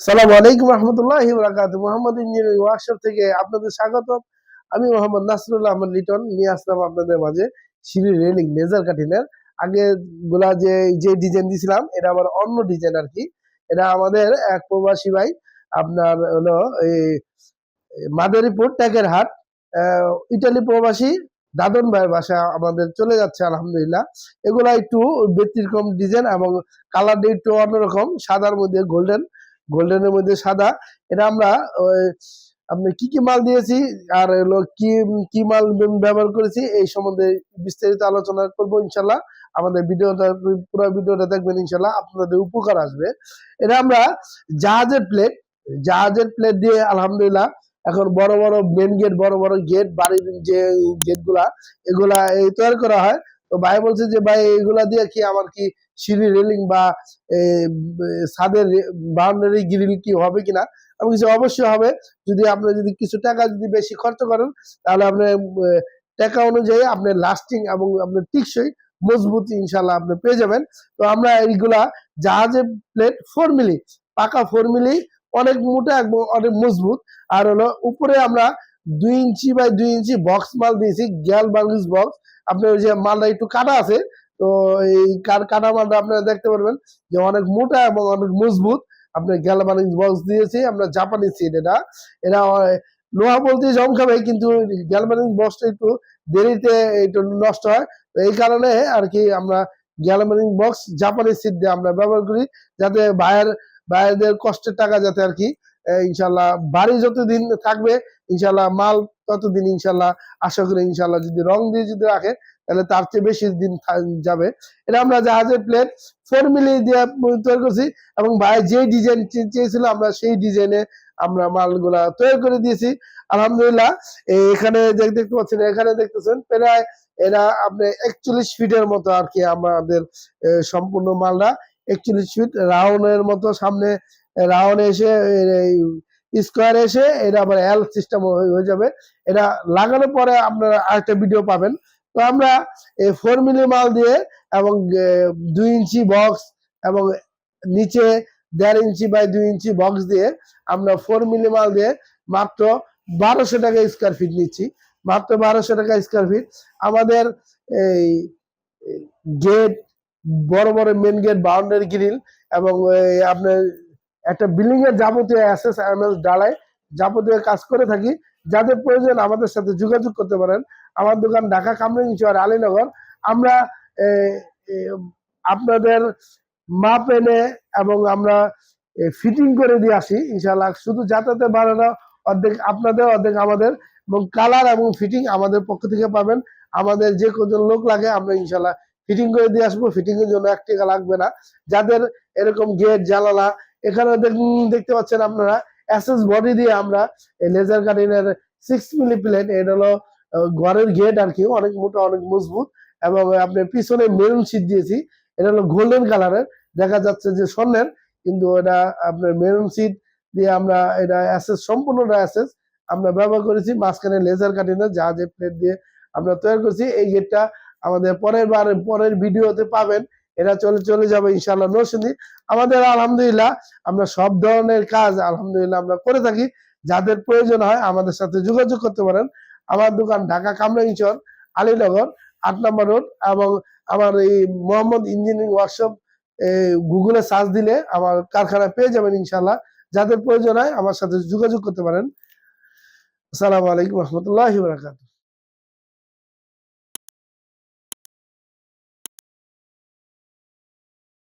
সালামু আলাইকুম রহমতুল্লাহি ওয়া বারাকাতুহু। মোহাম্মদ ইঞ্জিনিয়ারিং ওয়ার্কশপ থেকে আপনাদের স্বাগতম। আমি মোহাম্মদ নাসরুল্লাহ আহমদ লিটন নিয়ে আসলাম আপনাদের মাঝে সিঁড়ি রেলিং লেজার কাটিনের আগে গুলা যে ডিজাইন দিছিলাম এটা আবার অন্য ডিজাইন আর কি। এটা আমাদের এক প্রবাসী ভাই আপনার হলো এই মাদারীপুর ট্যাকের হাট ইটালি প্রবাসী দাদন ভাইয়ের বাসা আমাদের চলে যাচ্ছে আলহামদুলিল্লাহ। এগুলা একটু ব্যতিক্রম ডিজাইন এবং কালারটা একটু অন্যরকম, সাদার মধ্যে গোল্ডেনের মধ্যে সাদা। এটা আমরা আপনি কি কি মাল দিয়েছি আর হলো কি কি মাল ব্যবহার করেছি এই সম্বন্ধে বিস্তারিত আলোচনা করবো ইনশাল্লাহ। আমাদের ভিডিওটা পুরো ভিডিওটা দেখবেন, ইনশাল্লাহ আপনাদের উপকার আসবে। এটা আমরা জাহাজের প্লেট দিয়ে আলহামদুলিল্লাহ এখন বড় বড় মেন গেট, বড় বড় গেট, বাড়ির যে গেট গুলা এগুলা এই তৈরি করা হয়। তো ভাই বলছে যে ভাই এগুলা দিয়ে কি আমার কি সিঁড়ি রেলিং বা ছাদের বাউন্ডারি গ্রিল কি হবে কিনা? আমি কিছু অবশ্যই হবে। যদি আপনি যদি কিছু টাকা যদি বেশি খরচ করেন তাহলে আপনি টাকা অনুযায়ী আপনার লাস্টিং এবং আপনার টিকসই মজবুত ইনশাল্লাহ আপনি পেয়ে যাবেন। তো আমরা এইগুলা জাহাজের প্লেট 4 মিলি, পাকা 4 মিলি, অনেক মোটা এবং অনেক মজবুত। আর হলো উপরে আমরা 2 ইঞ্চি বাই 2 ইঞ্চি বক্স মাল দিয়েছি, গ্যাল বার্গিস বক্স। আপনার ওই যে মালটা একটু কাটা আছে, তো এই কাটা মালটা আপনারা দেখতে পারবেন যে অনেক মোটা এবং অনেক মজবুত। আপনার গ্যালভানিক বক্স দিয়েছি আমরা, জাপানি সিড। এটা লোহা বলতে জং খাবে, কিন্তু গ্যালভানিক বক্সটা একটু দেরিতে একটু নষ্ট হয়। তো এই কারণে আর কি আমরা গ্যালভানিক বক্স জাপানি সিড দিয়ে আমরা ব্যবহার করি, যাতে ভাইয়েরদের কষ্টের টাকা যাতে আর কি ইনশাল্লাহ বাড়ি যতদিন থাকবে ইনশাল্লাহ মাল ততদিন ইনশাল্লাহ আশা করি ইনশাল্লাহ যদি রং দিয়ে যদি রাখে তাহলে তার চেয়ে বেশি দিন যাবে। এটা আমরা জাহাজের প্লেট 4 মিলি দিয়ে তৈরি করছি এবং ভাই যে ডিজাইন চেয়েছিল আমরা সেই ডিজাইনে আমরা মালগুলা তৈরি করে দিয়েছি আলহামদুলিল্লাহ। এখানে দেখতে পাচ্ছেন, এখানে দেখতেছেন প্রায় এরা আপনি 41 ফিটের মতো আর কি আমাদের সম্পূর্ণ মালটা 41 ফিট রাউন্ডের মতো। সামনে রাউন্ড এসে স্কোয়ার এসে এটা আবার এল সিস্টেম হয়ে যাবে। এটা লাগানোর পরে আপনারা আরেকটা ভিডিও পাবেন। তো আমরা এই 4 মিলি মাল দিয়ে এবং 2 ইঞ্চি বক্স এবং নিচে 1.5 ইঞ্চি বাই 2 ইঞ্চি বক্স দিয়ে আমরা 4 মিলি মাল দিয়ে মাত্র 1200 টাকা স্কোয়ার ফিট নিচ্ছি, মাত্র 1200 টাকা স্কোয়ার ফিট। আমাদের এই গেট, বড় বড় মেন গেট, বাউন্ডারি গ্রিল এবং আপনার একটা বিল্ডিং এর যাবতীয় অ্যাসেস ডালাই যাবতীয় কাজ করে থাকি। যাদের প্রয়োজন আমাদের সাথে যোগাযোগ করতে পারেন। আমার দোকান ঢাকা কামরাঙ্গীরচর আলীনগর। আমরা আপনাদের মাপ এনে এবং আমরা ফিটিং করে দিয়ে আসি ইনশাল্লাহ। শুধু যাতায়াতের ভাড়াটা অর্ধেক আপনাদের অর্ধেক আমাদের, এবং কালার এবং ফিটিং আমাদের পক্ষ থেকে পাবেন। আমাদের যে কজন লোক লাগে আমরা ইনশাল্লাহ ফিটিং করে দিয়ে আসবো, ফিটিং এর জন্য 1 টাকা লাগবে না। যাদের এরকম গেট জানালা, এখানে দেখতে পাচ্ছেন আপনারা এসএস বডি দিয়ে আমরা লেজার কাটিনের 6 মিলি প্লেট, এটা হলো ঘরের গেট আর কি, অনেক মোটা অনেক মজবুত। এবং আপনার পিছনে মেরুন শীট দিয়েছি, এটা হলো গোল্ডেন কালারের, দেখা যাচ্ছে যে স্বর্ণের, কিন্তু এটা আপনার মেরুন শীট দিয়ে আমরা এটা অ্যাসেস, সম্পূর্ণটা অ্যাসেস আমরা ব্যবহার করেছি। মাঝখানে লেজার কাটিনের জাহাজের প্লেট দিয়ে আমরা তৈরি করছি। এই গেটটা আমাদের পরের ভিডিওতে পাবেন। এটা চলে যাবে ইনশাআল্লাহ নরসিংদী। আমাদের আলহামদুলিল্লাহ আমরা সব ধরনের কাজ আলহামদুলিল্লাহ আমরা করে থাকি। যাদের প্রয়োজন হয় আমাদের সাথে যোগাযোগ করতে পারেন। আমার দোকান ঢাকা কামরাঙ্গীরচর আলীনগর 8 নম্বর রোড। এবং আমার এই মোহাম্মদ ইঞ্জিনিয়ারিং ওয়ার্কশপ গুগলে সার্চ দিলে আমার কারখানা পেয়ে যাবেন ইনশাআল্লাহ। যাদের প্রয়োজন হয় আমার সাথে যোগাযোগ করতে পারেন। আসসালামু আলাইকুম রহমতুল্লাহি ওয়া বারাকাতুহু।